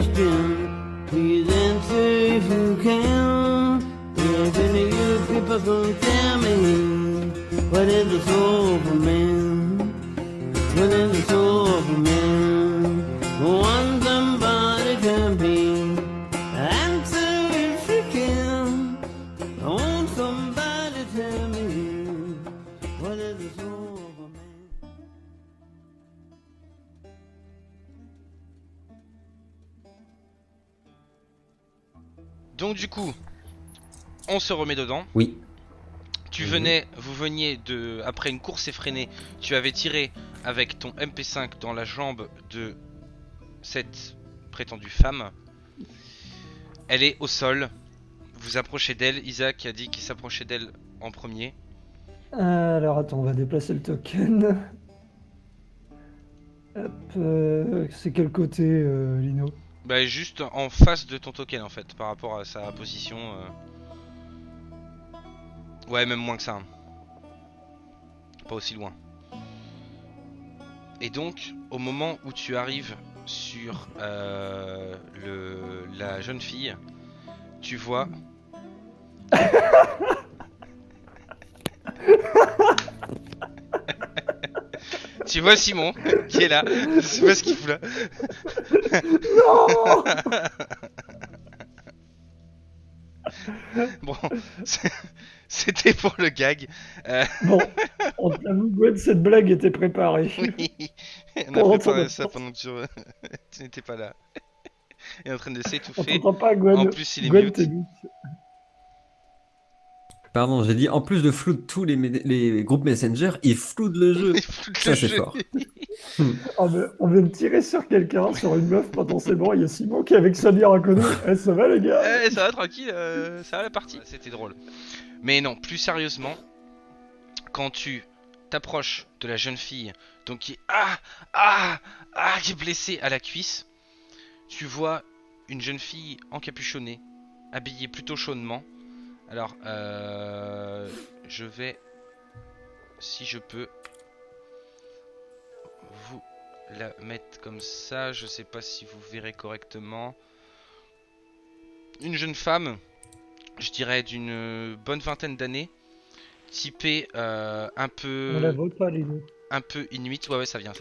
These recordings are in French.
question. Please answer if you can. If any of you people can tell me, what is the soul of a man? What is the soul of a man? One somebody can be. Answer if you can. I want somebody to tell me, what is the soul of a man? Donc du coup, on se remet dedans. Oui. Vous veniez de, après une course effrénée, tu avais tiré avec ton MP5 dans la jambe de cette prétendue femme. Elle est au sol. Vous approchez d'elle. Isaac a dit qu'il s'approchait d'elle en premier. Alors attends, on va déplacer le token. Hop, c'est quel côté, Lino? Bah juste en face de ton token en fait, par rapport à sa position. Ouais, même moins que ça. Hein. Pas aussi loin. Et donc, au moment où tu arrives sur la jeune fille, tu vois... tu vois Simon, qui est là. Je sais pas ce qu'il fout là. Non. Bon, c'était pour le gag. Bon, on te l'avoue, Gwen, cette blague était préparée. Oui, on a préparé ça pendant que tu n'étais pas là. Il est en train de On s'étouffer. t'entend pas, Gwen. En plus, il est Gwen, mute. t'es mute. Pardon, j'ai dit en plus de flood tous les groupes Messenger, il flood le jeu. Il fout le Ça c'est jeu. fort. On vient de tirer sur quelqu'un, sur une meuf potentiellement. Il y a Simon qui est avec sa bière à côté. Eh, ça va les gars? Eh, ça va tranquille, ça va la partie. C'était drôle. Mais non, plus sérieusement, quand tu t'approches de la jeune fille, donc qui est qui est blessée à la cuisse, tu vois une jeune fille encapuchonnée, habillée plutôt chaudement. Alors, je vais, si je peux, vous la mettre comme ça. Je sais pas si vous verrez correctement. Une jeune femme, je dirais d'une bonne vingtaine d'années, typée un On la peu vote pas, Lino. inuit. Ouais, ça vient.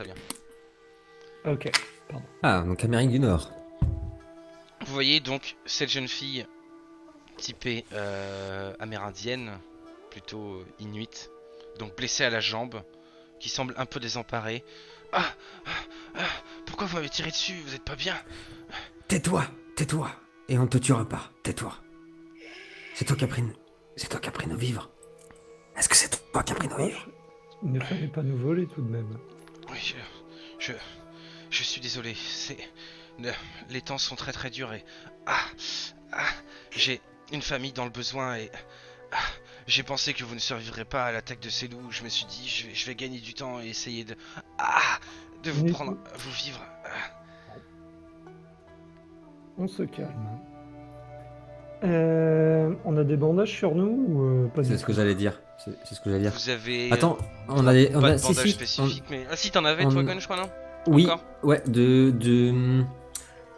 Ok. Ah, donc Amérique du Nord. Vous voyez donc cette jeune fille typée amérindienne, plutôt inuit, donc blessée à la jambe, qui semble un peu désemparée. Pourquoi vous m'avez tiré dessus? Vous êtes pas bien? Tais-toi, et on ne te tuera pas. Tais-toi. C'est toi qui as pris nos vivres. Est-ce que c'est toi qui as pris nos vivres? Il ne fallait pas nous voler tout de même. Oui, je suis désolé. Les temps sont très très durs et j'ai une famille dans le besoin et j'ai pensé que vous ne survivrez pas à l'attaque de ces loups. Je me suis dit je vais gagner du temps et essayer de vous Mais prendre vos vivres. On se calme. On a des bandages sur nous ou pas du C'est ce tout? que j'allais dire. C'est ce que j'allais dire. Vous avez Attends, on pas a de si, bandage si, spécifique, mais si t'en avais on- toi, Gun, je crois, non? Oui, Encore ouais,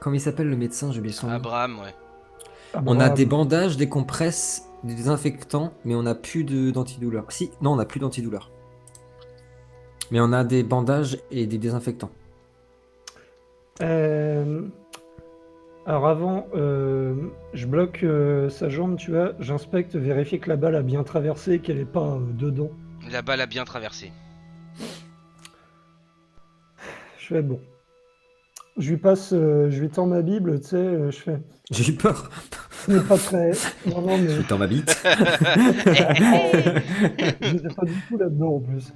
comment il s'appelle le médecin, j'ai oublié son nom. Abraham, ouais. Ah, On a bravo. des bandages, des compresses, des désinfectants, mais on n'a plus d'antidouleur. Si, non, on n'a plus d'antidouleur. Mais on a des bandages et des désinfectants. Alors avant, je bloque sa jambe, tu vois, j'inspecte, vérifier que la balle a bien traversé, qu'elle est pas dedans. La balle a bien traversé. Je fais bon. Je lui tends ma Bible, tu sais, je fais. J'ai eu peur. Ce n'est pas très. Non, non, mais Dans ma bite. j'étais pas du tout là-dedans en plus.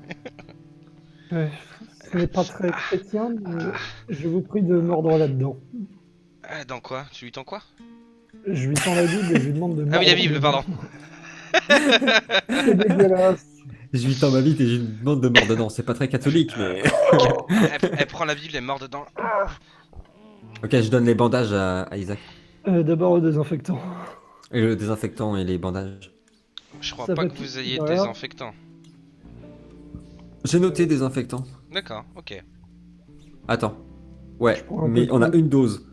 Ce n'est pas très chrétien, mais je vous prie de mordre là-dedans. Dans quoi? Tu lui tends quoi? Je lui tends la Bible et je lui demande de mordre. Ah oui, la Bible, pardon. C'est dégueulasse. Je lui tends ma bite et je lui demande de mordre dedans. C'est pas très catholique, mais. Elle prend la Bible, elle mord dedans. Ok, je donne les bandages à Isaac. D'abord le désinfectant. Et le désinfectant et les bandages. Je crois Ça pas va que tout- vous ayez voilà. désinfectant. J'ai noté désinfectant. D'accord, ok. Attends. Ouais, Je prends un mais peu on a de- une dose.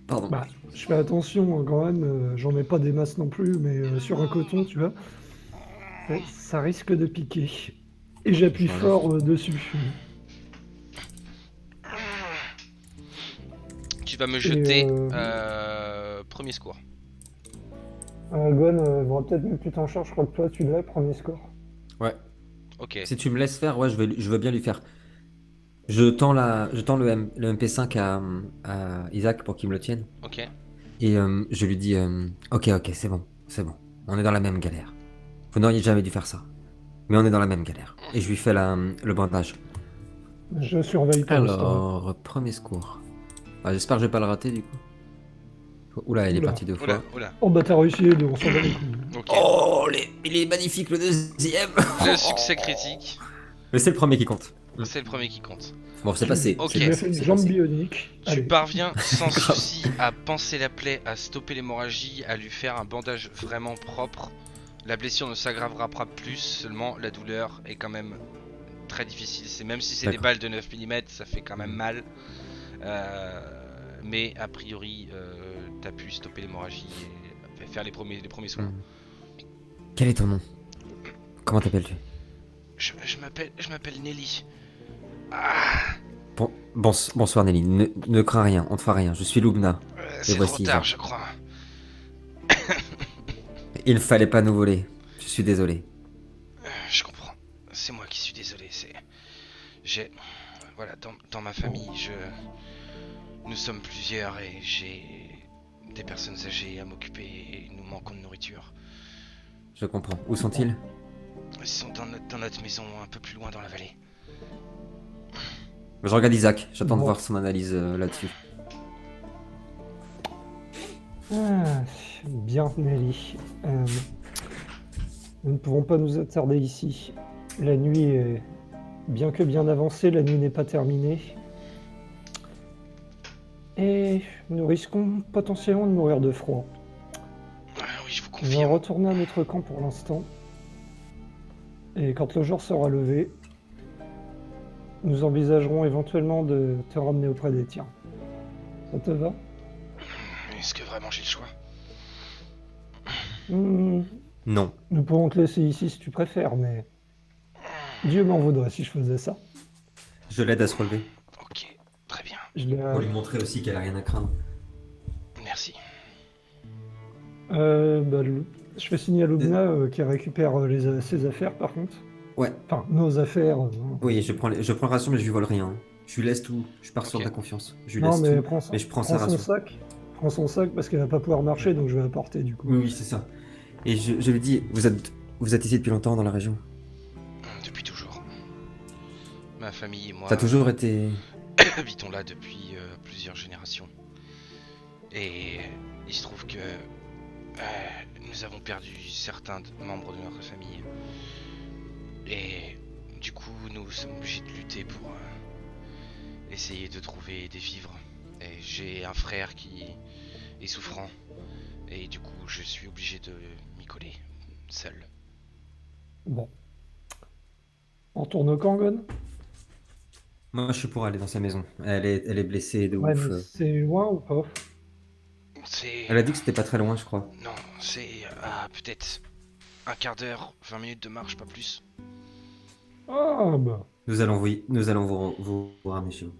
Pardon. Bah, je fais attention hein, quand même, j'en mets pas des masses non plus, mais sur un coton, tu vois, ça risque de piquer. Et j'appuie Voilà. fort dessus. Tu vas me jeter euh, premier score. Gon, faudra peut-être que tu t'en charges, je crois que toi tu l'as, premier score. Ouais. Ok. Si tu me laisses faire, ouais, je veux bien lui faire. Je tends le MP5 à Isaac pour qu'il me le tienne. Ok. Et je lui dis ok, c'est bon. On est dans la même galère. Vous n'auriez jamais dû faire ça. Mais on est dans la même galère. Et je lui fais le bandage. Je surveille pour l'instant. Alors, premier secours. Ah, j'espère que je vais pas le rater du coup. Oula, il est Oula. parti 2 Oula, fois. oula. Oh bah t'as réussi les deux, on s'en bat les couilles. Ok. Oh, il est magnifique le deuxième. Le succès critique, Mais c'est le premier qui compte. c'est le premier qui compte. Bon, c'est passé. Ok. Tu lui as fait une C'est jambe passé. bionique. Tu Allez. parviens sans Grave. souci à panser la plaie, à stopper l'hémorragie, à lui faire un bandage vraiment propre. La blessure ne s'aggravera pas plus, seulement la douleur est quand même très difficile. C'est même si c'est des D'accord. balles de 9 mm, ça fait quand même mal. Mais a priori, t'as pu stopper l'hémorragie et faire les premiers soins. Hmm. Quel est ton nom? Comment t'appelles-tu? Je m'appelle Nelly. Ah, Bonsoir Nelly. Ne crains rien, on ne fera rien. Je suis Lubna. c'est voici trop tard, Isaac. je crois. Il ne fallait pas nous voler. Je suis désolé. Je comprends. C'est moi qui suis désolé. J'ai, voilà, dans ma famille, nous sommes plusieurs et j'ai des personnes âgées à m'occuper et nous manquons de nourriture. Je comprends. Où sont-ils? Ils sont dans notre maison, un peu plus loin dans la vallée. Je regarde Isaac. J'attends de Bon. voir son analyse là-dessus. Ah, bien Nelly. Nous ne pouvons pas nous attarder ici. La nuit est bien que bien avancée, la nuit n'est pas terminée. Et nous risquons potentiellement de mourir de froid. Ah oui, je vous Nous allons confirme. retourner à notre camp pour l'instant. Et quand le jour sera levé, nous envisagerons éventuellement de te ramener auprès des tiens. Ça te va? Est-ce que vraiment j'ai le choix? Hmm, Non. Nous pourrons te laisser ici si tu préfères, mais Dieu m'en voudrait si je faisais ça. Je l'aide à se relever. Ok, très bien. Je l'ai, Pour lui montrer aussi qu'elle a rien à craindre. Merci. je fais signer à Lubna qui récupère ses affaires par contre. Ouais. Enfin, nos affaires. Oui, je prends le ration, mais je lui vole rien. Je lui laisse tout. Je pars sur Ok. ta confiance. Je lui Non, laisse mais tout. prends, Mais je prends prends sa son ration. sac. Prends son sac parce qu'elle va pas pouvoir marcher, donc je vais apporter du coup. Oui, c'est ça. Et je lui dis, vous êtes ici depuis longtemps dans la région? Depuis toujours. Ma famille et moi T'as toujours été... habitons là depuis plusieurs générations. Et il se trouve que nous avons perdu certains membres de notre famille. Et du coup, nous sommes obligés de lutter pour essayer de trouver des vivres. Et j'ai un frère qui est souffrant. Et du coup, je suis obligé de m'y coller, seul. Bon. On retourne au camp, Gon? Moi, je suis pour aller dans sa maison. Elle est blessée de Ouais, ouf. mais c'est loin ou pas? C'est... Elle a dit que c'était pas très loin, je crois. Non, c'est peut-être un quart d'heure, 20 minutes de marche, pas plus. Ah bah. Nous allons vous ramener chez vous.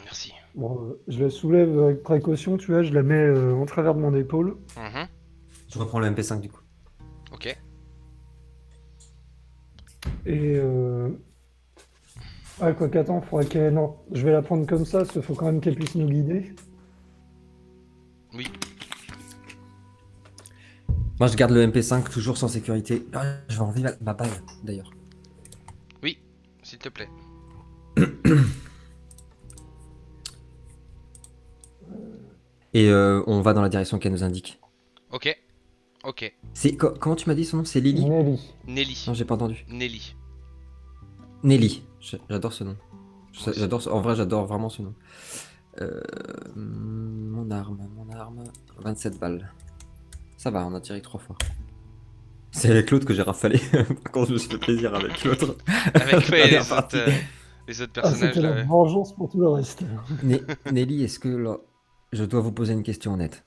Merci. Bon, je la soulève avec précaution, tu vois, je la mets en travers de mon épaule. Mhm. Je reprends le MP5 du coup. Ok. Et ah, quoi qu'attends, faudrait qu'elle... Non, je vais la prendre comme ça, parce qu'il faut quand même qu'elle puisse nous guider. Oui. Moi, je garde le MP5 toujours sans sécurité. Ah, je vais enlever ma balle d'ailleurs. S'il te plaît. Et on va dans la direction qu'elle nous indique. Ok. Ok. Comment tu m'as dit son nom? C'est Lily? Nelly. Nelly. Non, j'ai pas entendu. Nelly. Nelly. J'adore ce nom. Moi aussi. En vrai, j'adore vraiment ce nom. Mon arme. 27 balles. Ça va, on a tiré 3 fois. C'est avec l'autre que j'ai rafalé. Par contre, je me suis fait plaisir avec l'autre. Avec quoi, La les dernière autres, partie. les autres Ah, personnages c'était la là, ouais. vengeance pour tout le reste. Nelly, est-ce que je dois vous poser une question honnête.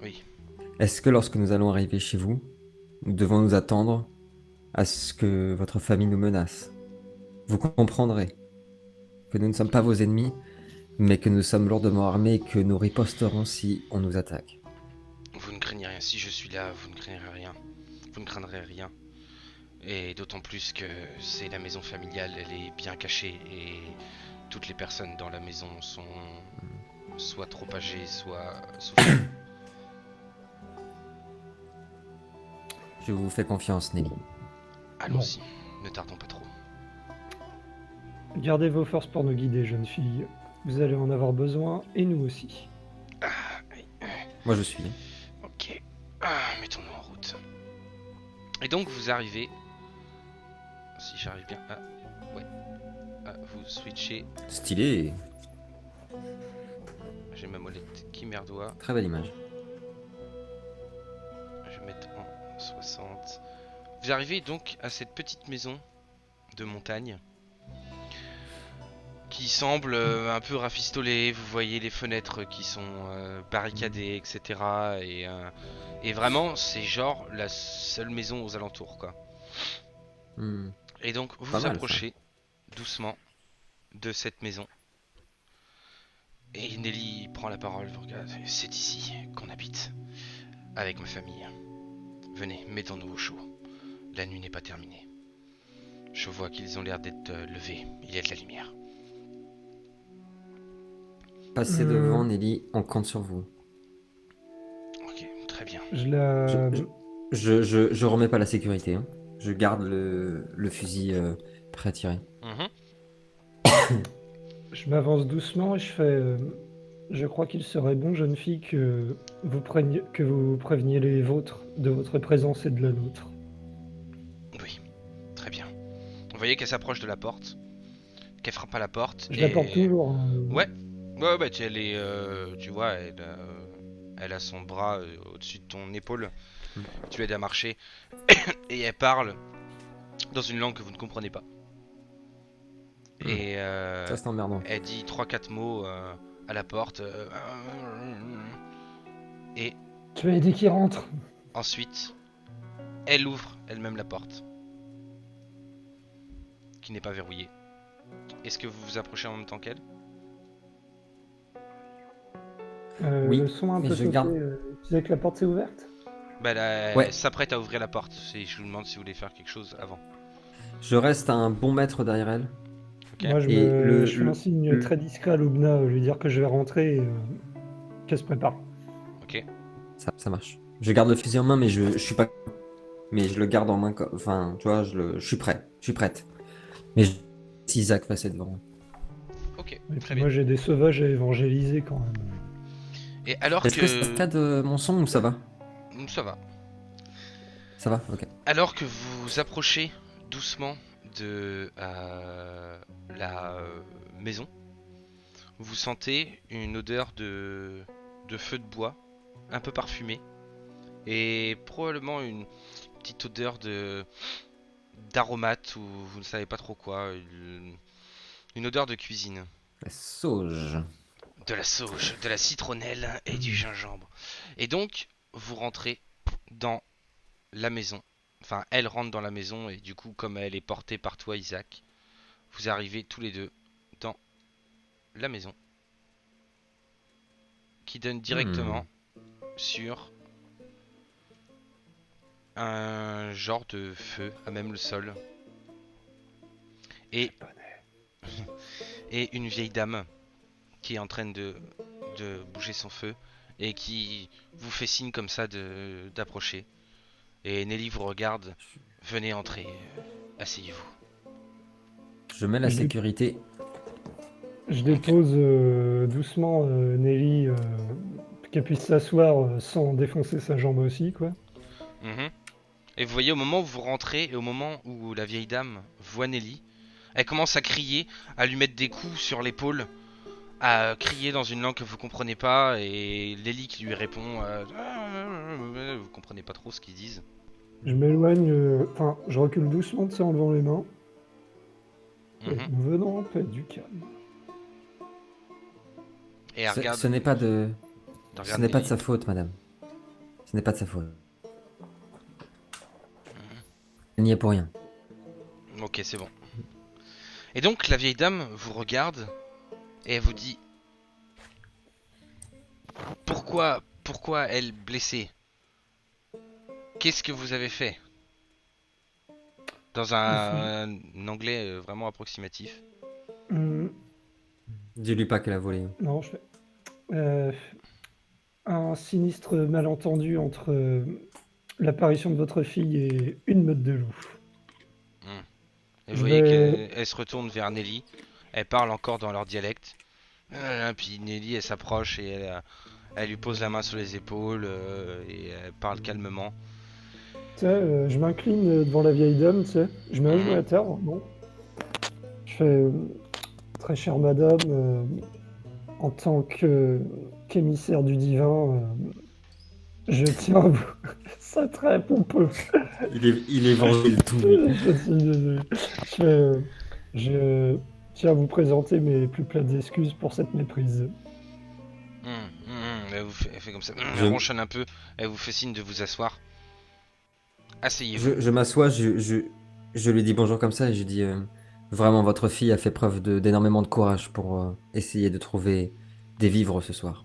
Oui. Est-ce que lorsque nous allons arriver chez vous, nous devons nous attendre à ce que votre famille nous menace? Vous comprendrez que nous ne sommes pas vos ennemis, mais que nous sommes lourdement armés et que nous riposterons si on nous attaque. Vous ne craignez rien. Si je suis là, vous ne craignez rien. Vous ne craindrez rien. Et d'autant plus que c'est la maison familiale, elle est bien cachée et toutes les personnes dans la maison sont soit trop âgées, soit souffrantes. Je vous fais confiance, Nelly. Allons-y, ne tardons pas trop. Gardez vos forces pour nous guider, jeune fille. Vous allez en avoir besoin, et nous aussi. Moi, je suis. Ok, mettons-nous en route. Et donc vous arrivez, si j'arrive bien, ouais, vous switchez, Stylé. j'ai ma molette qui merdoit, Très belle image. je vais mettre en 60. Vous arrivez donc à cette petite maison de montagne qui semble un peu rafistolée. Vous voyez les fenêtres qui sont barricadées, etc. Et vraiment, c'est genre la seule maison aux alentours, quoi. Hmm. Et donc, vous Pas vous mal, approchez doucement de cette maison. Et Nelly prend la parole, vous regarde. C'est ici qu'on habite, avec ma famille. Venez, mettons-nous au chaud. La nuit n'est pas terminée. Je vois qu'ils ont l'air d'être levés. Il y a de la lumière. Passez devant, Nelly, on compte sur vous. Ok, très bien. Je remets pas la sécurité, hein. Je garde le fusil prêt à tirer. Je m'avance doucement et je fais... je crois qu'il serait bon, jeune fille, que vous préveniez les vôtres de votre présence et de la nôtre. Oui, très bien. Vous voyez qu'elle s'approche de la porte, qu'elle frappe à la porte. Je la porte toujours. Ouais, ouais, bah elle est, tu vois, elle a son bras au-dessus de ton épaule. Tu l'aides à marcher et elle parle dans une langue que vous ne comprenez pas. Et Ça, c'est emmerdant. elle dit 3-4 mots à la porte. Et Tu as aidé qui rentre. ensuite, elle ouvre elle-même la porte, qui n'est pas verrouillée. Est-ce que vous vous approchez en même temps qu'elle? Oui, Le son un mais peu je sauté. garde- Tu disais que la porte s'est ouverte? Bah là, Ouais. elle s'apprête à ouvrir la porte. Je vous demande si vous voulez faire quelque chose avant. Je reste à un bon mètre derrière elle. Ok. Moi, je fais un signe très discret à Lubna, lui dire que je vais rentrer et qu'elle se prépare. Ok. Ça marche. Je garde le fusil en main, mais je suis pas. Mais je le garde en main. Enfin, tu vois, je suis prêt. Je suis prête. Mais si Isaac passait devant. Ok. Et Très puis bien. moi, j'ai des sauvages à évangéliser quand même. Et alors Est-ce que ça que cascade mon son ou ça va? ça va. Ça va, ok. Alors que vous vous approchez doucement de la maison, vous sentez une odeur de feu de bois, un peu parfumé, et probablement une petite odeur d'aromate ou vous ne savez pas trop quoi, une odeur de cuisine. La sauge. De la sauge, de la citronnelle et du gingembre. Et donc, vous rentrez dans la maison. Enfin, elle rentre dans la maison et du coup, comme elle est portée par toi, Isaac, vous arrivez tous les deux dans la maison qui donne directement sur un genre de feu à même le sol et et une vieille dame qui est en train de bouger son feu et qui vous fait signe comme ça d'approcher. Et Nelly vous regarde. Venez entrer, asseyez-vous. Je mets la sécurité. Je dépose doucement Nelly, qu'elle puisse s'asseoir sans défoncer sa jambe aussi, quoi. Et vous voyez, au moment où vous rentrez et au moment où la vieille dame voit Nelly, elle commence à crier, à lui mettre des coups sur l'épaule, à crier dans une langue que vous comprenez pas, et Nelly qui lui répond, vous comprenez pas trop ce qu'ils disent. Je m'éloigne, enfin, je recule doucement de ça en levant les mains. Et nous venons en paix, du calme. Et elle regarde. Ce n'est pas de. Tu Ce regardes n'est pas de Nelly. sa faute, madame. Ce n'est pas de sa faute. Elle n'y est pour rien. Ok, c'est bon. Et donc, la vieille dame vous regarde et elle vous dit pourquoi elle blessée? Qu'est-ce que vous avez fait? Dans un anglais vraiment approximatif. Hum, Dis-lui pas qu'elle a volé. non, je fais. euh, un sinistre malentendu entre l'apparition de votre fille et une meute de loups. Hmm. Et vous Je voyez vais. qu'elle se retourne vers Nelly. Elle parle encore dans leur dialecte. Puis Nelly, elle s'approche et elle lui pose la main sur les épaules et elle parle calmement. Tu sais, je m'incline devant la vieille dame, tu sais. Je mets un genou Mhm. à terre, bon. Je fais. Très chère madame, en tant qu'émissaire du divin, je tiens à vous. C'est très pompeux. Il évangile tout, lui. Je suis désolé. Je, je tiens à vous présenter mes plus plates excuses pour cette méprise. Elle fait comme ça. Elle Je, ronchonne un peu. Elle vous fait signe de vous asseoir. Asseyez-vous. je m'assois, je lui dis bonjour comme ça et je dis vraiment, votre fille a fait preuve d'énormément de courage pour essayer de trouver des vivres ce soir.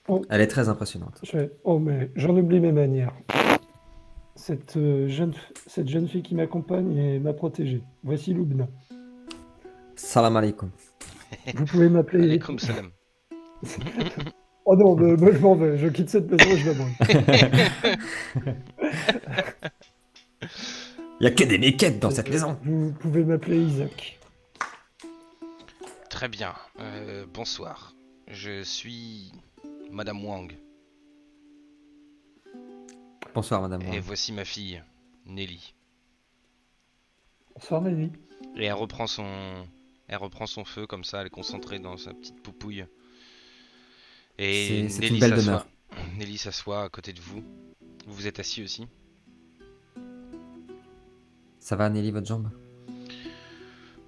Oh, Elle est très impressionnante. je fais, oh, mais j'en oublie mes manières. Cette jeune fille qui m'accompagne est ma protégée. Voici Loubna. Salam alaikum. Vous pouvez m'appeler. Alaykoum salam. Oh non, je m'en vais. Je quitte cette maison et je la brûle. Il y a que des méquettes dans cette maison. Vous pouvez m'appeler Isaac. Très bien. Bonsoir. Je suis Madame Wang. Bonsoir, madame. Et voici ma fille, Nelly. Bonsoir Nelly. Et elle reprend son feu comme ça, elle est concentrée dans sa petite poupouille. Et C'est Nelly une belle s'assoit. demeure. Nelly s'assoit à côté de vous. Vous vous êtes assis aussi. Ça va, Nelly, votre jambe?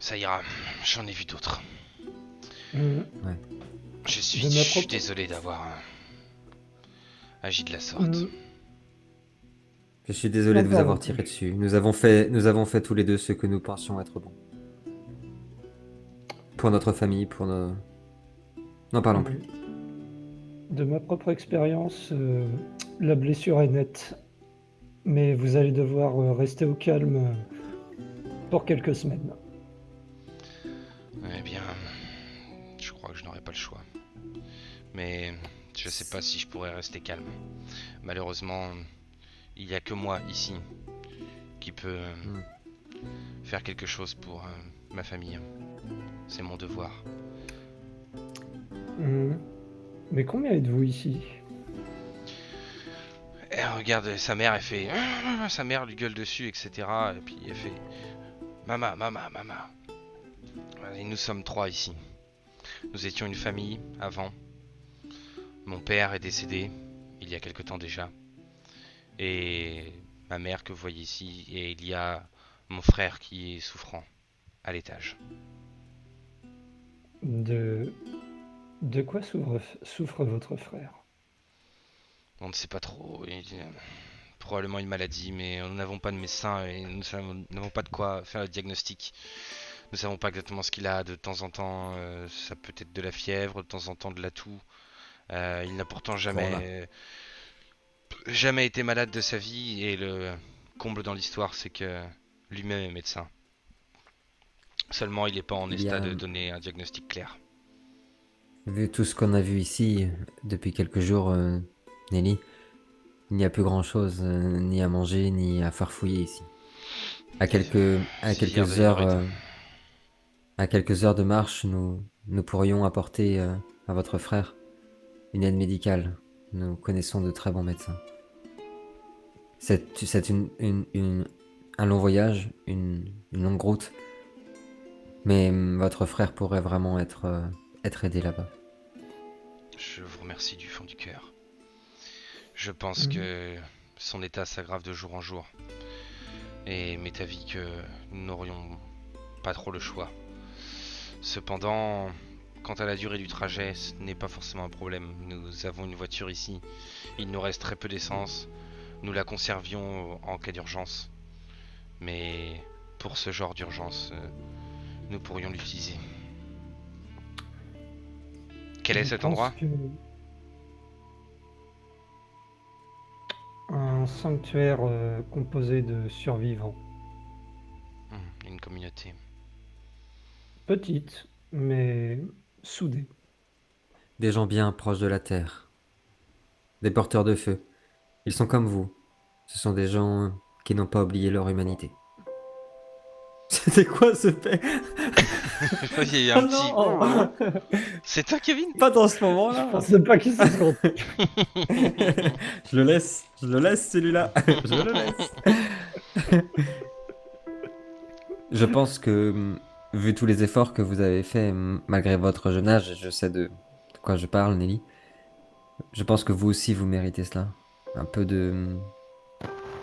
Ça ira, j'en ai vu d'autres. Je- Je De suis, ma je suis propre- désolé d'avoir agi de la sorte. Je suis désolé de vous avoir Pardon. tiré dessus. Nous avons fait tous les deux ce que nous pensions être bon. Pour notre famille, pour nos... N'en parlons plus. De ma propre expérience, la blessure est nette. Mais vous allez devoir rester au calme pour quelques semaines. Eh bien, je crois que je n'aurai pas le choix. Mais je sais pas si je pourrais rester calme. Malheureusement, il n'y a que moi ici qui peut faire quelque chose pour ma famille. C'est mon devoir. Mais combien êtes-vous ici? Elle regarde sa mère, elle fait... Sa mère lui gueule dessus, etc. Et puis elle fait... Mama, mama, mama. Et nous sommes 3 ici. Nous étions une famille avant. Mon père est décédé il y a quelque temps déjà. Et ma mère que vous voyez ici. Et il y a mon frère qui est souffrant à l'étage. De quoi souffre votre frère? On ne sait pas trop. Probablement une maladie, mais nous n'avons pas de médecin et nous n'avons pas de quoi faire le diagnostic. Nous savons pas exactement ce qu'il a. De temps en temps, ça peut être de la fièvre, de temps en temps de la toux. Il n'a pourtant jamais été malade de sa vie. Et le comble dans l'histoire, c'est que lui-même est médecin. Seulement, il n'est pas en Il y état a- de donner un diagnostic clair. Vu tout ce qu'on a vu ici depuis quelques jours, Nelly, il n'y a plus grand-chose, ni à manger, ni à farfouiller ici. À quelques heures, à quelques heures de marche, nous pourrions apporter à votre frère une aide médicale. Nous connaissons de très bons médecins. C'est un long voyage, une longue route, mais votre frère pourrait vraiment être aidé là-bas. Je vous remercie du fond du cœur. Je pense que son état s'aggrave de jour en jour. Et m'est avis que nous n'aurions pas trop le choix. Cependant, quant à la durée du trajet, ce n'est pas forcément un problème. Nous avons une voiture ici. Il nous reste très peu d'essence. Nous la conservions en cas d'urgence. Mais pour ce genre d'urgence, nous pourrions l'utiliser. Quel est Je cet pense endroit? que un sanctuaire composé de survivants. Une communauté. Petite, mais soudée. Des gens bien proches de la terre. Des porteurs de feu. Ils sont comme vous. Ce sont des gens qui n'ont pas oublié leur humanité. C'était quoi ce fait? Il y a un petit... C'est toi, Kevin? Pas dans ce Je moment-là. pensais pas qu'il se serait rendu. Je le laisse celui-là. Je le laisse. Je pense que, vu tous les efforts que vous avez faits, malgré votre jeune âge, je sais de quoi je parle, Nelly. Je pense que vous aussi, vous méritez cela. Un peu de...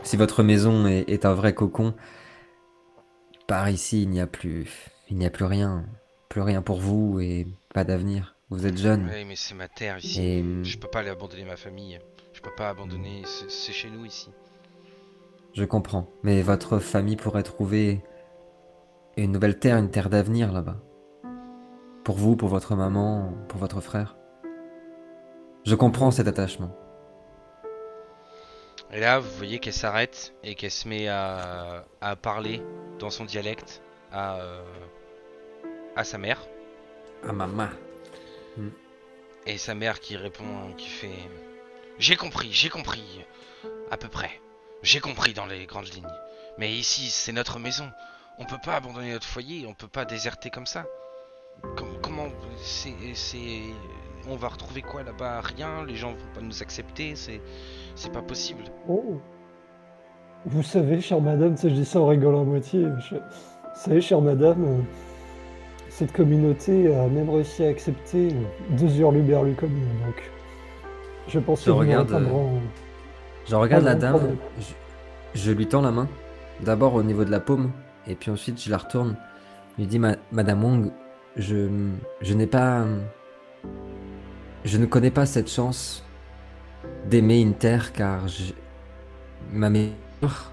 Si votre maison est un vrai cocon, par ici, il n'y a plus rien pour vous et pas d'avenir. Vous êtes jeune Oui, mais c'est ma terre ici. et Je peux pas aller abandonner ma famille. Je peux pas abandonner... C'est chez nous ici. je comprends. Mais votre famille pourrait trouver une nouvelle terre, une terre d'avenir là-bas. Pour vous, pour votre maman, pour votre frère. Je comprends cet attachement. Et là, vous voyez qu'elle s'arrête et qu'elle se met à parler dans son dialecte à sa mère. Ah maman. Et sa mère qui répond, qui fait... j'ai compris, à peu près. J'ai compris dans les grandes lignes. Mais ici, c'est notre maison. On peut pas abandonner notre foyer, on peut pas déserter comme ça. Comment... On va retrouver quoi là-bas? Rien, les gens vont pas nous accepter, c'est pas possible. Oh. Vous savez, chère madame, ça, je dis ça en rigolant à moitié. Vous savez, chère madame, cette communauté a même réussi à accepter deux hurluberlus comme nous. Donc, je pense Je que nous regarde, entendrons. Je regarde la non, dame, pardon. je lui tends la main, d'abord au niveau de la paume, et puis ensuite je la retourne. Je lui dis, Madame Wong, je, je n'ai pas, je ne connais pas cette chance d'aimer une terre car ma mémoire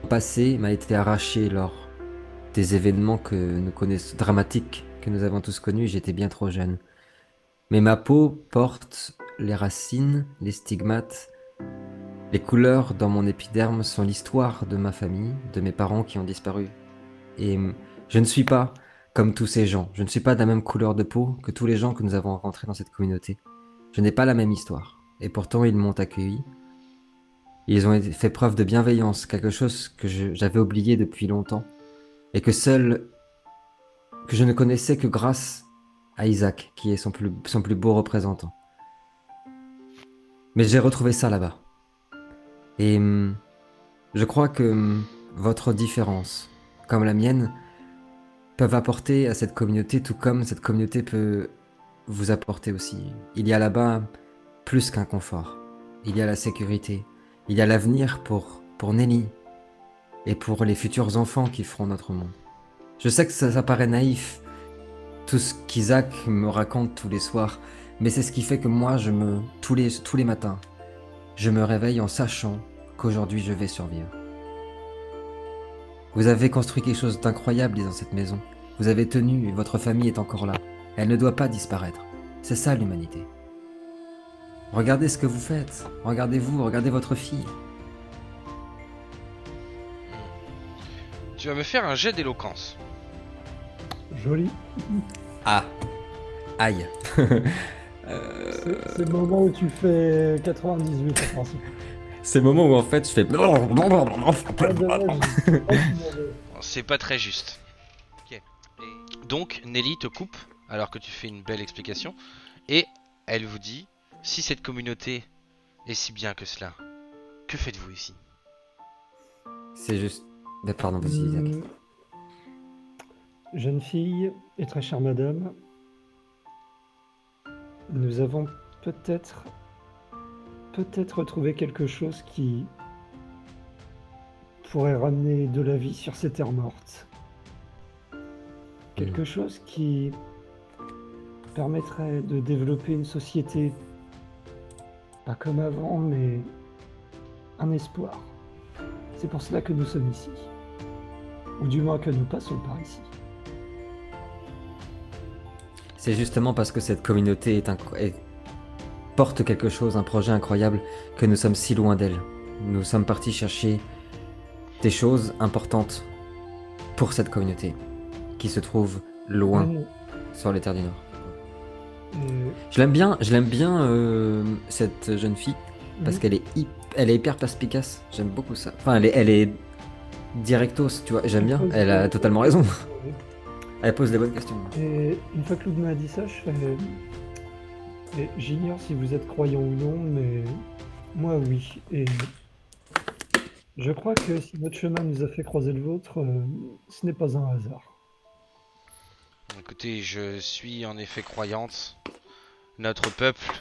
passée m'a été arrachée lors des événements que nous connaissons, dramatiques que nous avons tous connus, j'étais bien trop jeune. Mais ma peau porte les racines, les stigmates. Les couleurs dans mon épiderme sont l'histoire de ma famille, de mes parents qui ont disparu. Et je ne suis pas comme tous ces gens. Je ne suis pas de la même couleur de peau que tous les gens que nous avons rencontrés dans cette communauté. Je n'ai pas la même histoire. Et pourtant, ils m'ont accueilli. Ils ont fait preuve de bienveillance, quelque chose que j'avais oublié depuis longtemps. Et que je ne connaissais que grâce à Isaac, qui est son plus beau représentant. Mais j'ai retrouvé ça là-bas. Et je crois que votre différence, comme la mienne, peuvent apporter à cette communauté tout comme cette communauté peut vous apporter aussi. Il y a là-bas plus qu'un confort. Il y a la sécurité. Il y a l'avenir pour Nelly et pour les futurs enfants qui feront notre monde. Je sais que ça paraît naïf, tout ce qu'Isaac me raconte tous les soirs, mais c'est ce qui fait que moi, tous les matins, je me réveille en sachant qu'aujourd'hui je vais survivre. Vous avez construit quelque chose d'incroyable dans cette maison. Vous avez tenu et votre famille est encore là. Elle ne doit pas disparaître. C'est ça l'humanité. Regardez ce que vous faites. Regardez-vous, regardez votre fille. Tu vas me faire un jet d'éloquence. Joli. Ah. Aïe. C'est le moment où tu fais 98 en principe. C'est le moment où en fait je fais... Ah, dommage. C'est pas très juste. Ok. Et donc Nelly te coupe alors que tu fais une belle explication et elle vous dit: si cette communauté est si bien que cela, que faites-vous ici? C'est juste... Pardon, vas-y Isaac. Jeune fille et très chère madame, nous avons peut-être trouvé quelque chose qui pourrait ramener de la vie sur ces terres mortes. Quelque chose qui permettrait de développer une société, pas comme avant, mais un espoir. C'est pour cela que nous sommes ici. Ou du moins que nous passons par ici. C'est justement parce que cette communauté porte quelque chose, un projet incroyable, que nous sommes si loin d'elle. Nous sommes partis chercher des choses importantes pour cette communauté, qui se trouve loin Mais, sur les terres du Nord. euh, Je l'aime bien cette jeune fille, parce Mhm. elle est hyper perspicace. J'aime beaucoup ça. Enfin, elle est directos, tu vois. J'aime bien. Elle a totalement raison. Elle pose les bonnes questions. Et une fois que Lou m'a dit ça, je fais. Et j'ignore si vous êtes croyant ou non, mais moi oui. Et je crois que si notre chemin nous a fait croiser le vôtre, ce n'est pas un hasard. Écoutez, je suis en effet croyante. Notre peuple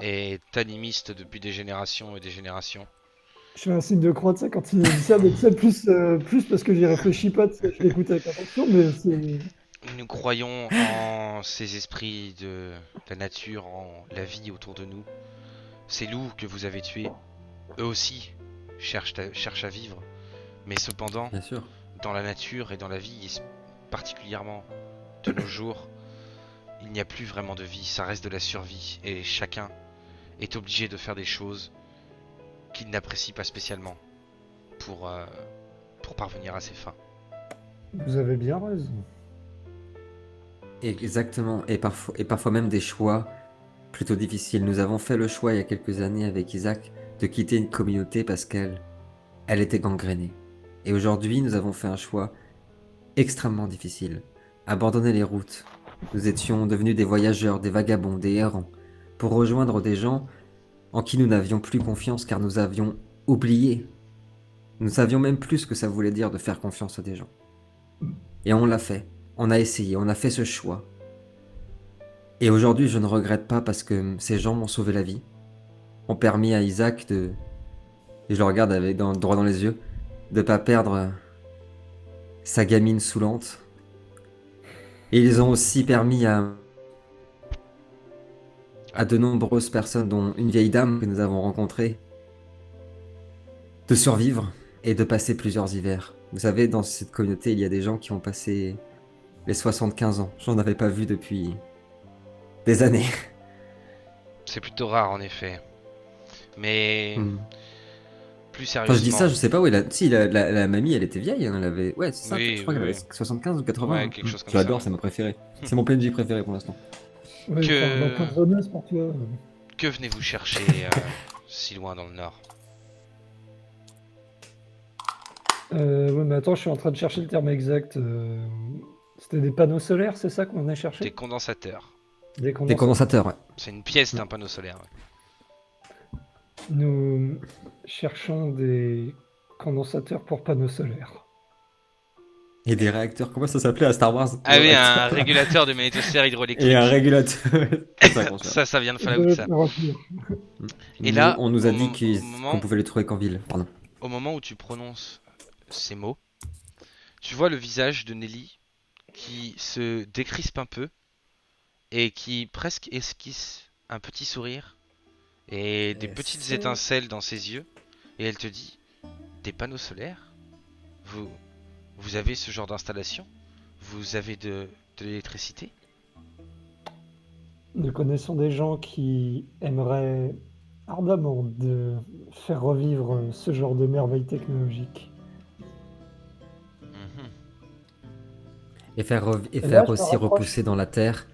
est animiste depuis des générations et des générations. Je fais un signe de croix de ça quand il me dit ça, mais c'est plus parce que j'y réfléchis pas, tu sais, je l'écoute avec attention, mais c'est. Nous croyons en ces esprits de la nature, en la vie autour de nous. Ces loups que vous avez tués, eux aussi cherchent à vivre. Mais cependant, Bien sûr. dans la nature et dans la vie, et particulièrement de nos jours, il n'y a plus vraiment de vie, ça reste de la survie. Et chacun est obligé de faire des choses qu'il n'apprécie pas spécialement pour parvenir à ses fins. Vous avez bien raison. Exactement. Et parfois même des choix plutôt difficiles. Nous avons fait le choix il y a quelques années avec Isaac de quitter une communauté parce elle était gangrénée. Et aujourd'hui, nous avons fait un choix extrêmement difficile. Abandonner les routes. Nous étions devenus des voyageurs, des vagabonds, des errants, pour rejoindre des gens en qui nous n'avions plus confiance car nous avions oublié. Nous savions même plus ce que ça voulait dire de faire confiance à des gens. Et on l'a fait. On a essayé, on a fait ce choix. Et aujourd'hui, je ne regrette pas parce que ces gens m'ont sauvé la vie, ont permis à Isaac de... Et je le regarde droit dans les yeux, de pas perdre sa gamine saoulante. Et ils ont aussi permis à de nombreuses personnes, dont une vieille dame que nous avons rencontrée, de survivre et de passer plusieurs hivers. Vous savez, dans cette communauté, il y a des gens qui ont passé les 75 ans. J'en avais pas vu depuis des années. C'est plutôt rare en effet. Mais plus Enfin, sérieusement... je dis ça, je sais pas où elle a... Si, la mamie, elle était vieille, hein, elle avait... Ouais, c'est ça, Oui, je crois qu'elle oui. avait 75 ou 80. Ouais, hein. quelque chose comme Je l'adore, ça. c'est mon préféré. C'est mon PNJ préféré pour l'instant. Ouais, Que- enfin, dans Cordonneuse pour toi. Que venez-vous chercher si loin dans le nord? Ouais, mais attends, je suis en train de chercher le terme exact. C'était des panneaux solaires, c'est ça qu'on a Des cherché? condensateurs. Des Des condensateurs. condensateurs, ouais. C'est une pièce d'un panneau solaire. Ouais. Nous cherchons des condensateurs pour panneaux solaires. Et des réacteurs, comment ça s'appelait à Star Wars? Ah oui, Des un réacteurs. magnétosphère de magnétosphère hydroélectrique. Et un régulateur. C'est ça qu'on cherche. Ça vient de Je Fallout, vais ça. te le retenir. Et là, on nous a au dit moment- qu'on pouvait les trouver qu'en ville. Pardon. Au moment où tu prononces ces mots, tu vois le visage de Nelly qui se décrispe un peu et qui presque esquisse un petit sourire et des petites C'est- étincelles dans ses yeux. Et elle te dit, des panneaux solaires? Vous avez ce genre d'installation? Vous avez de l'électricité? Nous connaissons des gens qui aimeraient ardemment de faire revivre ce genre de merveille technologique. Mhm. Et faire là, je me aussi rapproche. repousser dans la terre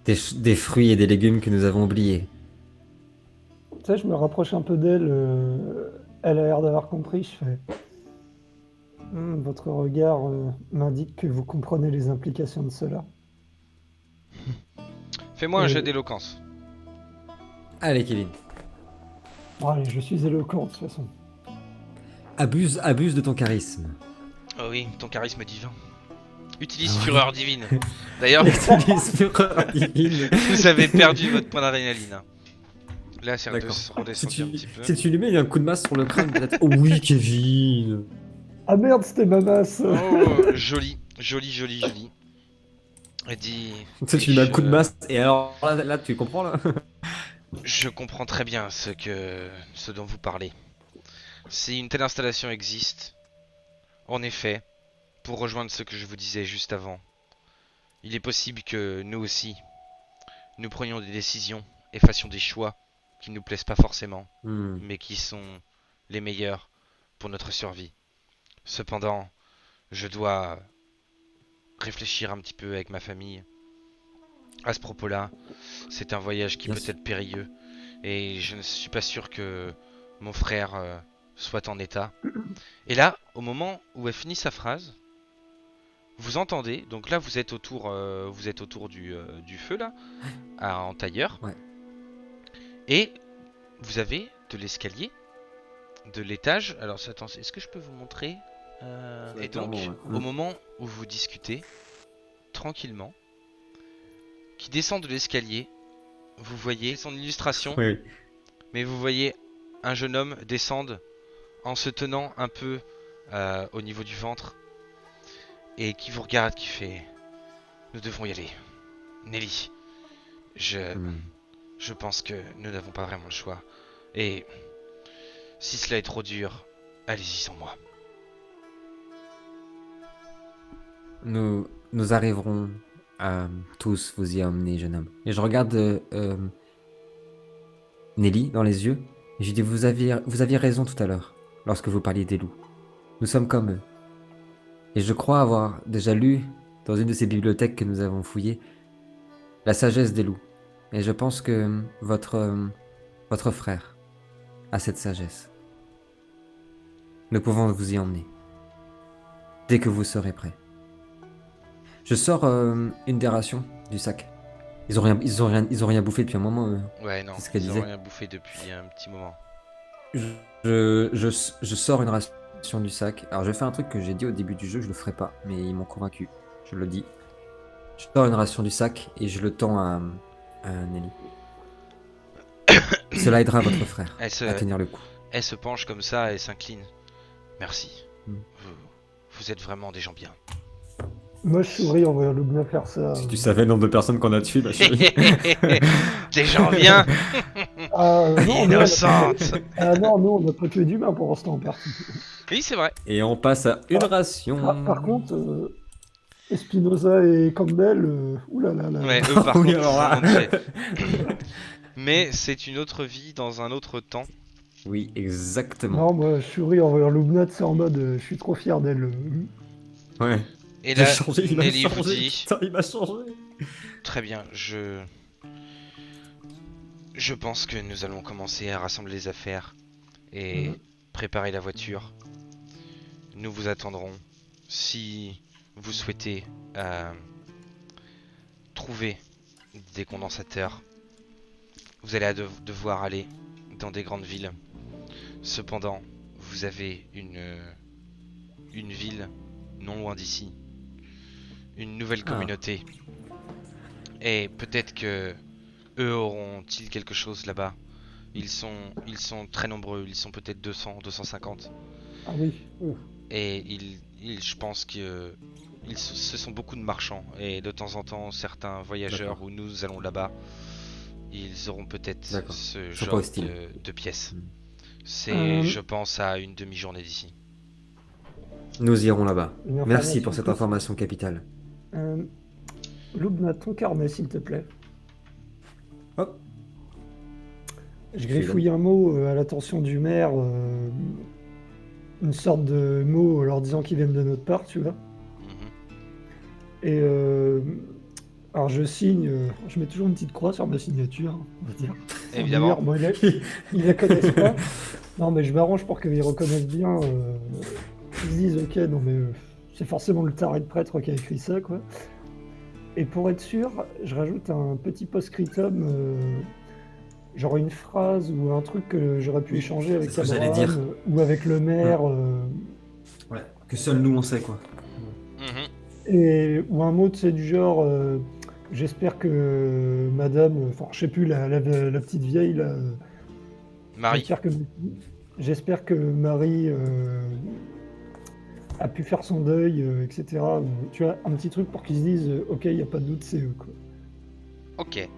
des fruits et des légumes que nous avons oubliés. Tu sais, je me rapproche un peu d'elle. Elle a l'air d'avoir compris. Je fais. Votre regard m'indique que vous comprenez les implications de cela. Fais-moi un Euh, jet d'éloquence. Allez, Kevin. Bon, allez, je suis éloquent de toute façon. Abuse de ton charisme. Oh oui, ton charisme divin. Utilise Ah ouais. fureur divine. D'ailleurs, Utilise fureur divine. vous avez perdu votre point d'adrénaline. Là, c'est D'accord. Si redescendu un petit peu. tu lui mets un coup de masse sur le crâne, peut-être. Oh oui, Kevin. Ah merde, c'était ma masse. Oh, joli, joli, joli, joli. Et dit... Tu sais, et tu lui mets un coup de je- masse, et alors là, tu comprends là? Je comprends très bien ce dont vous parlez. Si une telle installation existe, en effet, pour rejoindre ce que je vous disais juste avant, il est possible que nous aussi, nous prenions des décisions et fassions des choix qui ne nous plaisent pas forcément, Hmm. mais qui sont les meilleurs pour notre survie. Cependant, je dois réfléchir un petit peu avec ma famille. À ce propos-là, c'est un voyage qui Bien peut sûr. être périlleux, et je ne suis pas sûr que mon frère soit en état. Et là, au moment où elle finit sa phrase, vous entendez, donc là vous êtes autour du feu là, en tailleur, Ouais. et vous avez de l'escalier, de l'étage. Alors attends, est-ce que je peux vous montrer Ouais, Et donc, clairement, ouais. au moment où vous discutez, tranquillement, qui descend de l'escalier, vous voyez son illustration, Oui, oui. mais vous voyez un jeune homme descendre en se tenant un peu au niveau du ventre, et qui vous regarde, qui fait: nous devons y aller. Nelly, je, Hmm. je pense que nous n'avons pas vraiment le choix. Et si cela est trop dur, allez-y sans moi. Nous arriverons à tous vous y emmener, jeune homme. Et je regarde Nelly dans les yeux, et je dis, vous aviez raison tout à l'heure, lorsque vous parliez des loups. Nous sommes comme eux. Et je crois avoir déjà lu, dans une de ces bibliothèques que nous avons fouillées, la sagesse des loups. Et je pense que votre frère a cette sagesse. Nous pouvons vous y emmener, dès que vous serez prêt. Je sors une des rations du sac. Ils ont rien bouffé depuis un moment, eux. Ouais, non, C'est ce qu'elle ils ont disait. rien bouffé depuis un petit moment. Je sors une ration du sac. Alors je fais un truc que j'ai dit au début du jeu, je le ferai pas, mais ils m'ont convaincu. Je le dis. Je sors une ration du sac et je le tends à Nelly. Cela aidera votre frère Elle à se, tenir le coup. elle se penche comme ça et s'incline. Merci. Hmm. Vous êtes vraiment des gens bien. Moi, je souris en voyant Lubna faire ça. Si tu savais le nombre de personnes qu'on a tuées, ma chérie. Des gens bien. Ah, non, nous, on a- Innocente. Ah non, nous, on n'a pas tué d'humains pour l'instant en partie. Oui, c'est vrai. Et on passe à une ration. Par contre, Espinoza et Campbell, oulala. Ouais, eux par Oui, contre, alors ils là. en ont tué. Mais c'est une autre vie dans un autre temps. Oui, exactement. Non, moi, je souris en voyant Lubna, c'est en mode, je suis trop fier d'elle. Ouais. Et Il a là, changé, il a Nelly vous changé. dit: Putain, il m'a changé. très bien, je pense que nous allons commencer à rassembler les affaires et préparer la voiture. Nous vous attendrons. Si vous souhaitez trouver des condensateurs, vous allez devoir aller dans des grandes villes. Cependant, vous avez une ville non loin d'ici, une nouvelle Ah. communauté. Et peut-être que eux auront-ils quelque chose là-bas. Ils sont très nombreux, ils sont peut-être 200, 250. Ah oui. Et je pense que ce sont beaucoup de marchands. Et de temps en temps, certains voyageurs D'accord. où nous allons là-bas, ils auront peut-être D'accord. ce Ils sont pas genre hostiles. de pièces. Mm. C'est, je pense, à une demi-journée d'ici. Nous irons là-bas. Une Merci information pour cette plus. information capitale. Lubna, ton carnet, s'il te plaît. Hop. Je griffouille un mot à l'attention du maire, une sorte de mot leur disant qu'ils viennent de notre part, tu vois. Mhm. Et alors je signe, je mets toujours une petite croix sur ma signature, on va dire. Évidemment. Bon, ils la connaissent pas. Non, mais je m'arrange pour qu'ils reconnaissent bien. Ils se disent, ok, non, mais c'est forcément le taré de prêtre qui a écrit ça, quoi. Et pour être sûr, je rajoute un petit post-scriptum, genre une phrase ou un truc que j'aurais pu échanger avec c'est ce que j'allais Abraham, dire. ou avec le maire. Ouais. Que seuls nous on sait quoi. Mhm. Ou un mot, tu sais, du genre, j'espère que madame, enfin, je sais plus, la petite vieille, là, Marie. j'espère que Marie a pu faire son deuil, etc. Tu vois, un petit truc pour qu'ils se disent ok, il n'y a pas de doute, c'est eux, quoi. Ok.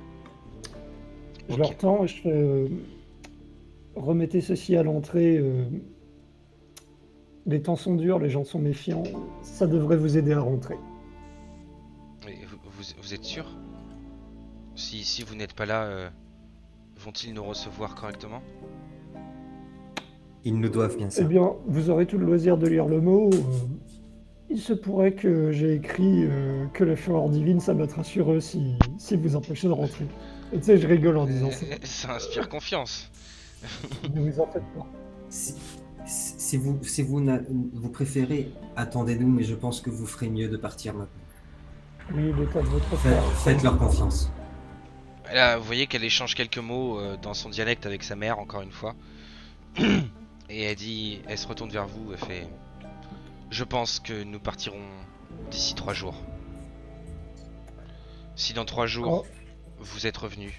Je Ok. leur tends et je fais remettez ceci à l'entrée. Les temps sont durs, les gens sont méfiants. Ça devrait vous aider à rentrer. Et vous êtes sûr? Si vous n'êtes pas là, vont-ils nous recevoir correctement? Ils nous doivent bien Eh ça. bien, vous aurez tout le loisir de lire le mot. Il se pourrait que j'ai écrit que la fureur divine s'abattra sur eux si vous empêchez de rentrer. Et tu sais, je rigole en disant ça. Ça inspire confiance. Ne vous en faites pas. Si, vous préférez, attendez-nous, mais je pense que vous ferez mieux de partir maintenant. Oui, l'état de votre frère. Faites-leur confiance. Là, vous voyez qu'elle échange quelques mots dans son dialecte avec sa mère, encore une fois. Et elle se retourne vers vous, elle fait... Je pense que nous partirons d'ici 3 jours. Si dans 3 jours, vous êtes revenus,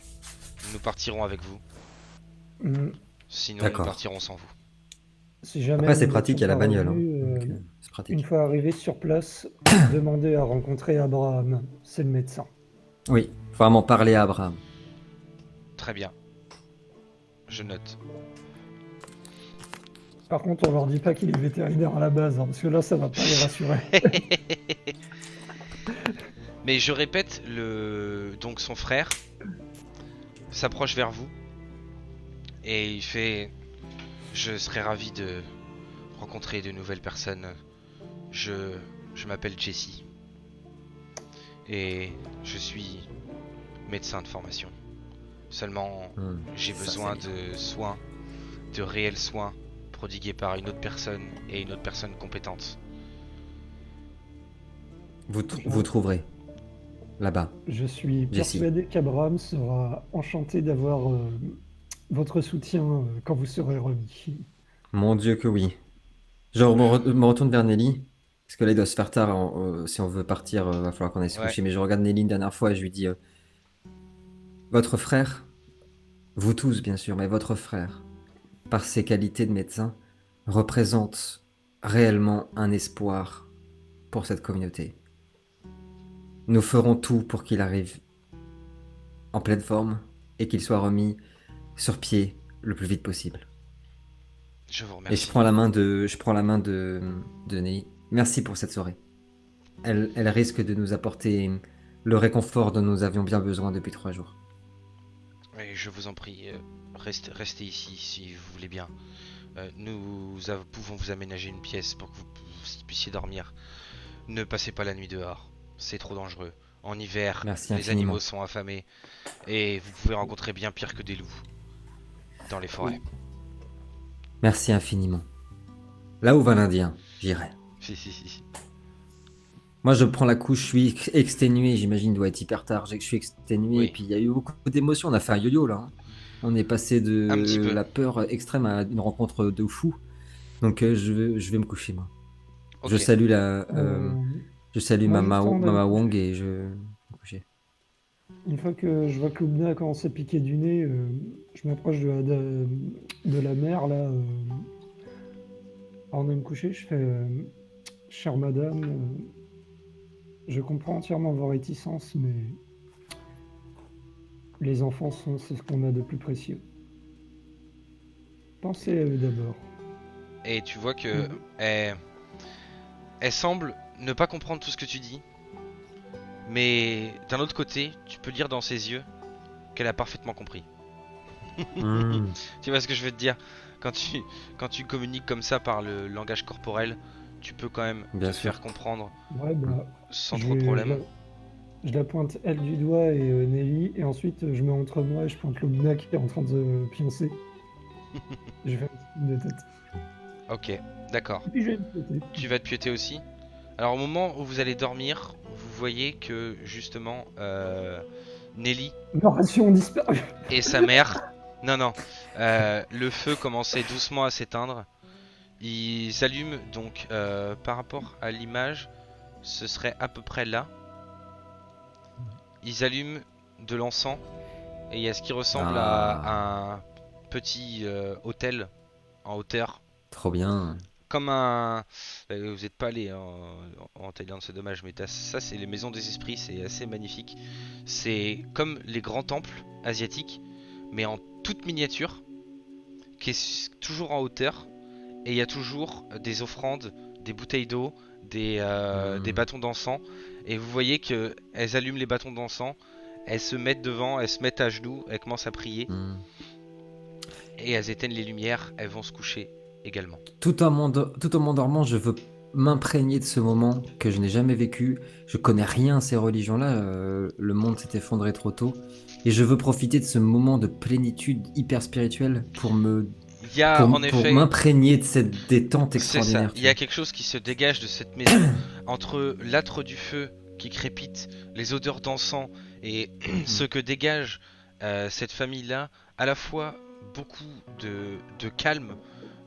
nous partirons avec vous. Hmm, Sinon, nous D'accord. partirons sans vous. Si jamais Après, c'est nous pratique, il y a n'étions la pas bagnole. Hein. revenus, Donc, c'est une pratique. fois arrivés sur place, demandez à rencontrer Abraham. C'est le médecin. Oui, faut vraiment parler à Abraham. Très bien. Je note. Par contre, on leur dit pas qu'il est vétérinaire à la base, hein, parce que là, ça va pas les rassurer. Mais je répète, donc son frère s'approche vers vous et il fait: je serais ravi de rencontrer de nouvelles personnes. Je m'appelle Jesse et je suis médecin de formation. Seulement, j'ai besoin de soins, de réels soins prodigués par une autre personne et une autre personne compétente. Vous trouverez. Là-bas. Je suis Jesse. persuadé qu'Abraham sera enchanté d'avoir votre soutien quand vous serez remis. Mon Dieu que oui. Je me retourne vers Nelly. Parce que là, il doit se faire tard. Si on veut partir, va falloir qu'on aille se Ouais. coucher. Mais je regarde Nelly une dernière fois et je lui dis votre frère, vous tous bien sûr, mais votre frère, par ses qualités de médecin, représente réellement un espoir pour cette communauté. Nous ferons tout pour qu'il arrive en pleine forme et qu'il soit remis sur pied le plus vite possible. Je vous Et remercie. je prends la main de Nelly. Merci pour cette soirée. Elle risque de nous apporter le réconfort dont nous avions bien besoin depuis 3 jours. Et je vous en prie, restez ici si vous voulez bien. Nous pouvons vous aménager une pièce pour que vous puissiez dormir. Ne passez pas la nuit dehors, c'est trop dangereux. En hiver, Merci les infiniment. animaux sont affamés et vous pouvez rencontrer bien pire que des loups dans les forêts. Merci infiniment. Là où va l'Indien, j'irai. Si. Moi, je prends la couche, je suis exténué, j'imagine, il doit être hyper tard. Je suis exténué, Oui. et puis il y a eu beaucoup d'émotions. On a fait un yo-yo là. Hein. On est passé Un petit de peu. la peur extrême à une rencontre de fou. Donc, je vais me coucher, moi. Ok. Je salue moi, Mama, juste avant d'aller Mama me Wong et je vais me coucher. Une fois que je vois que Lubna commence à piquer du nez, je m'approche de la mère, là. Avant de me coucher, je fais chère madame, je comprends entièrement vos réticences, mais les enfants c'est ce qu'on a de plus précieux. Pensez à eux d'abord. Et tu vois que elle semble ne pas comprendre tout ce que tu dis. Mais d'un autre côté, tu peux lire dans ses yeux qu'elle a parfaitement compris. Tu vois ce que je veux te dire? Quand tu communiques comme ça par le langage corporel, tu peux quand même Bien te sûr. faire comprendre Ouais, bah, sans je trop de vais- problème. je la pointe elle du doigt et Nelly, et ensuite je mets entre moi et je pointe Lubna qui est en train de pioncer. Je fais un signe de tête. Ok, d'accord. Et puis je vais me péter. Tu vas te piéter aussi. Alors au moment où vous allez dormir, vous voyez que justement Nelly Ma ration disparue. et sa mère... Non, le feu commençait doucement à s'éteindre. Ils s'allument donc par rapport à l'image, ce serait à peu près là. Ils allument de l'encens et il y a ce qui ressemble à un petit hôtel en hauteur. Trop bien. comme un... vous n'êtes pas allé en Thaïlande, c'est dommage, mais ça c'est les maisons des esprits, c'est assez magnifique. C'est comme les grands temples asiatiques, mais en toute miniature, qui est toujours en hauteur, et il y a toujours des offrandes, des bouteilles d'eau, des bâtons d'encens, et vous voyez que elles allument les bâtons d'encens, elles se mettent devant, elles se mettent à genoux, elles commencent à prier, et elles éteignent les lumières, elles vont se coucher également. Tout en m'endormant, je veux m'imprégner de ce moment que je n'ai jamais vécu. Je connais rien à ces religions-là. Le monde s'est effondré trop tôt. Et je veux profiter de ce moment de plénitude hyper spirituelle pour Il y a en effet... m'imprégner de cette détente C'est ça, extraordinaire. il y a quelque chose qui se dégage de cette maison, entre l'âtre du feu qui crépite, les odeurs d'encens et ce que dégage cette famille-là, à la fois beaucoup de calme,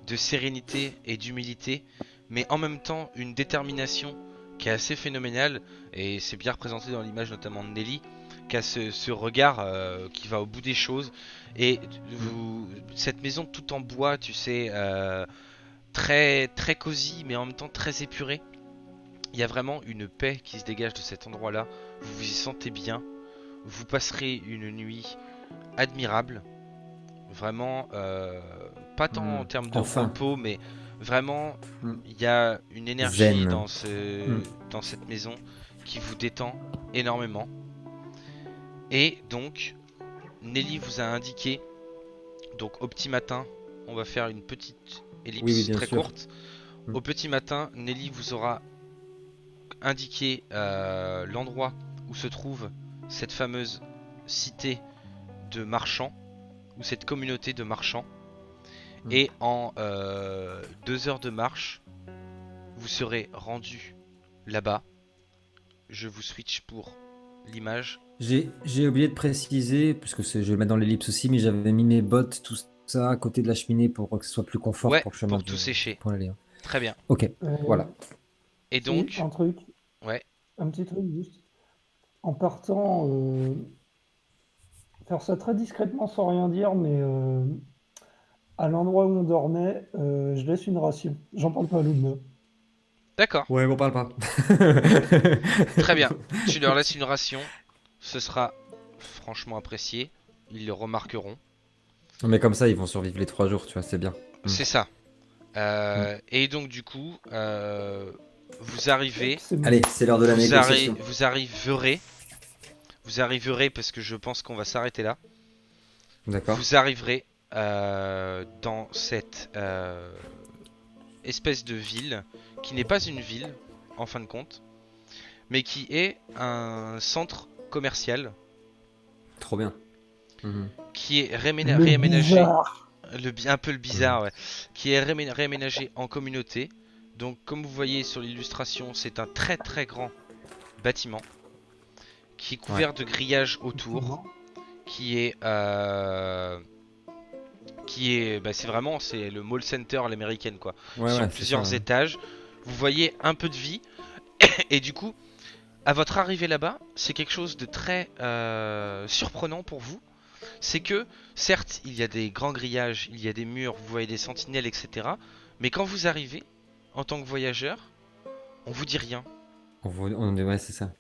de sérénité et d'humilité, mais en même temps une détermination qui est assez phénoménale, et c'est bien représenté dans l'image notamment de Nelly, qui a ce regard qui va au bout des choses, et cette maison toute en bois, tu sais, très, très cosy, mais en même temps très épurée. Il y a vraiment une paix qui se dégage de cet endroit-là, vous vous y sentez bien, vous passerez une nuit admirable, vraiment, pas tant en termes de repos, mais vraiment, il y a une énergie dans cette maison qui vous détend énormément. Et donc, Nelly vous a indiqué, donc au petit matin, on va faire une petite ellipse très courte. Au petit matin, Nelly vous aura indiqué l'endroit où se trouve cette fameuse cité de marchands, ou cette communauté de marchands. Et en 2 heures de marche, vous serez rendu là-bas. Je vous switch pour l'image. J'ai oublié de préciser, parce que je vais le mettre dans l'ellipse aussi, mais j'avais mis mes bottes, tout ça, à côté de la cheminée pour que ce soit plus confort pour le chemin. Pour tout sécher. Pour aller. Très bien. Ok, voilà. Et donc... Un truc. Ouais. Un petit truc juste. En partant, faire ça très discrètement sans rien dire, mais à l'endroit où on dormait, je laisse une ration. J'en parle pas à Luna. D'accord. Ouais, on parle pas. Très bien. Tu leur laisses une ration. Ce sera franchement apprécié. Ils le remarqueront. Mais comme ça, ils vont survivre les 3 jours, tu vois, c'est bien. C'est ça. Et donc du coup, vous arrivez. Allez, c'est l'heure de la négociation. Vous arriverez. Vous arriverez parce que je pense qu'on va s'arrêter là. D'accord. Vous arriverez dans cette espèce de ville qui n'est pas une ville en fin de compte, mais qui est un centre commercial. Trop bien. Qui est réaménagé, un peu le bizarre, ouais, qui est réaménagé en communauté. Donc comme vous voyez sur l'illustration, c'est un très très grand bâtiment qui est couvert de grillages autour, qui est c'est vraiment le mall center à l'américaine quoi, sur plusieurs étages. Vous voyez un peu de vie et du coup à votre arrivée là-bas, c'est quelque chose de très surprenant pour vous. C'est que certes il y a des grands grillages, il y a des murs, vous voyez des sentinelles, etc. Mais quand vous arrivez en tant que voyageur, on vous dit rien. Ouais, c'est ça.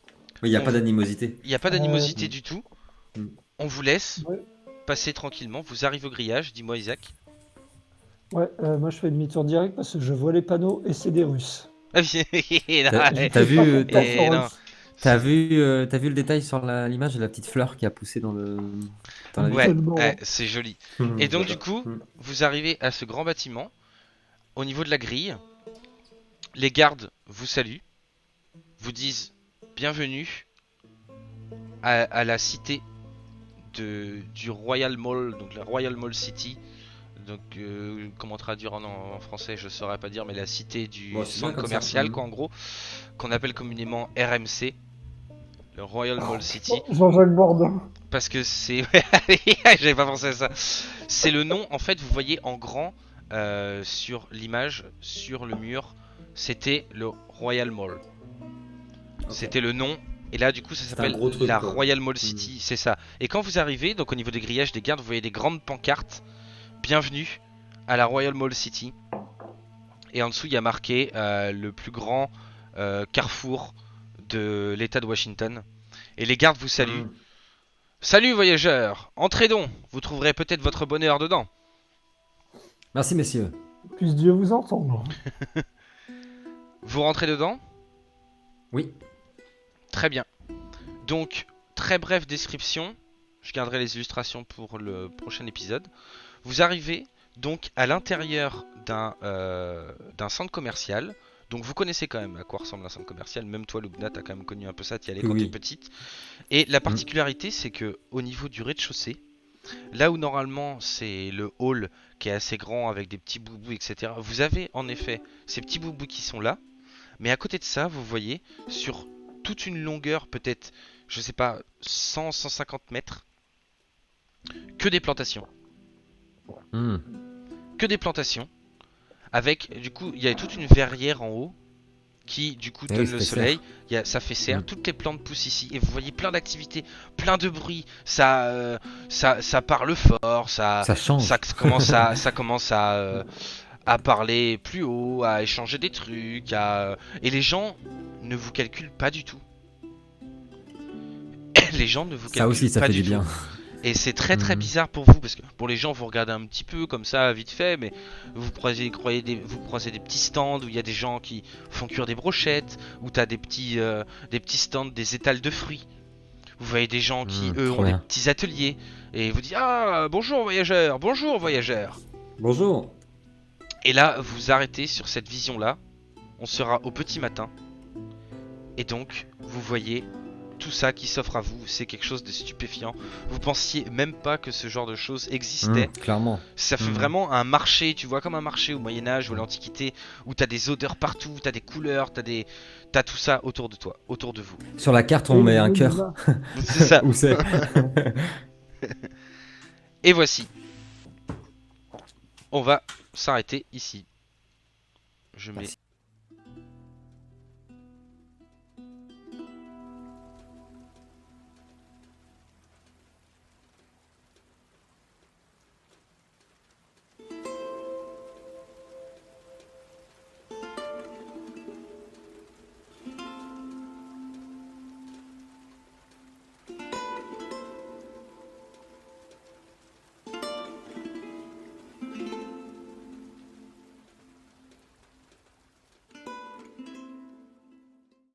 Il n'y a pas d'animosité. Il n'y a pas d'animosité du tout. On vous laisse passer tranquillement. Vous arrivez au grillage. Dis-moi, Isaac. Ouais, moi je fais demi-tour direct parce que je vois les panneaux et c'est des Russes. T'as vu le détail sur l'image de la petite fleur qui a poussé dans la ouais, c'est joli. Et donc du coup, vous arrivez à ce grand bâtiment. Au niveau de la grille, les gardes vous saluent, vous disent bienvenue à la cité du Royal Mall, donc la Royal Mall City. Donc comment traduire en français, je saurais pas dire, mais la cité du centre commercial quoi, en gros, qu'on appelle communément RMC, le Royal Mall City. Jean-Jacques Bourdin. Parce que c'est, j'avais pas pensé à ça. C'est le nom, en fait, vous voyez en grand sur l'image, sur le mur, c'était le Royal Mall. C'était le nom. Et là, du coup, ça s'appelle la Royal Mall City, c'est ça. Et quand vous arrivez, donc au niveau des grillages des gardes, vous voyez des grandes pancartes. Bienvenue à la Royal Mall City. et en dessous il y a marqué le plus grand carrefour de l'État de Washington. Et les gardes vous saluent. Salut voyageurs, entrez donc, vous trouverez peut-être votre bonheur dedans. Merci, messieurs. Puisse Dieu vous entendre. Vous rentrez dedans? Oui. Très bien. Donc, très brève description. Je garderai les illustrations pour le prochain épisode. Vous arrivez donc à l'intérieur d'un centre commercial. Donc vous connaissez quand même à quoi ressemble un centre commercial. Même toi, Lubna, t'as quand même connu un peu ça. T'y allais quand Oui. t'es petite. Et la particularité, c'est que au niveau du rez-de-chaussée, là où normalement c'est le hall qui est assez grand avec des petits boubous, etc. Vous avez en effet ces petits boubous qui sont là. Mais à côté de ça, vous voyez sur toute une longueur, peut-être, je sais pas, 100-150 mètres, que des plantations. Hmm. Que des plantations. Avec, du coup, il y a toute une verrière en haut qui, du coup, Eh donne oui, le ça fait soleil. Ça fait serre. Mm. Toutes les plantes poussent ici. Et vous voyez plein d'activités, plein de bruit. Ça parle fort. Ça change. Ça commence à parler plus haut, à échanger des trucs. Et les gens ne vous calculent pas du tout. Les gens ne vous Ça calculent aussi, ça pas fait du du bien. tout. Et c'est très très Mhm. bizarre pour vous parce que pour les gens vous regardez un petit peu comme ça vite fait, mais vous croisez des petits stands où il y a des gens qui font cuire des brochettes, où t'as des petits stands, des étals de fruits. Vous voyez des gens qui eux trop ont des bien. petits ateliers et vous dites ah bonjour voyageurs, bonjour voyageurs. Bonjour. Et là vous arrêtez sur cette vision là. On sera au petit matin et donc vous voyez tout ça qui s'offre à vous, c'est quelque chose de stupéfiant. Vous pensiez même pas que ce genre de choses existait. Clairement. Ça fait vraiment un marché, tu vois, comme un marché au Moyen-Âge ou à l'Antiquité, où t'as des odeurs partout, t'as des couleurs, t'as tout ça autour de toi, autour de vous. Sur la carte, on met un cœur. C'est ça. Où c'est? Et voici. On va s'arrêter ici. Je mets Merci.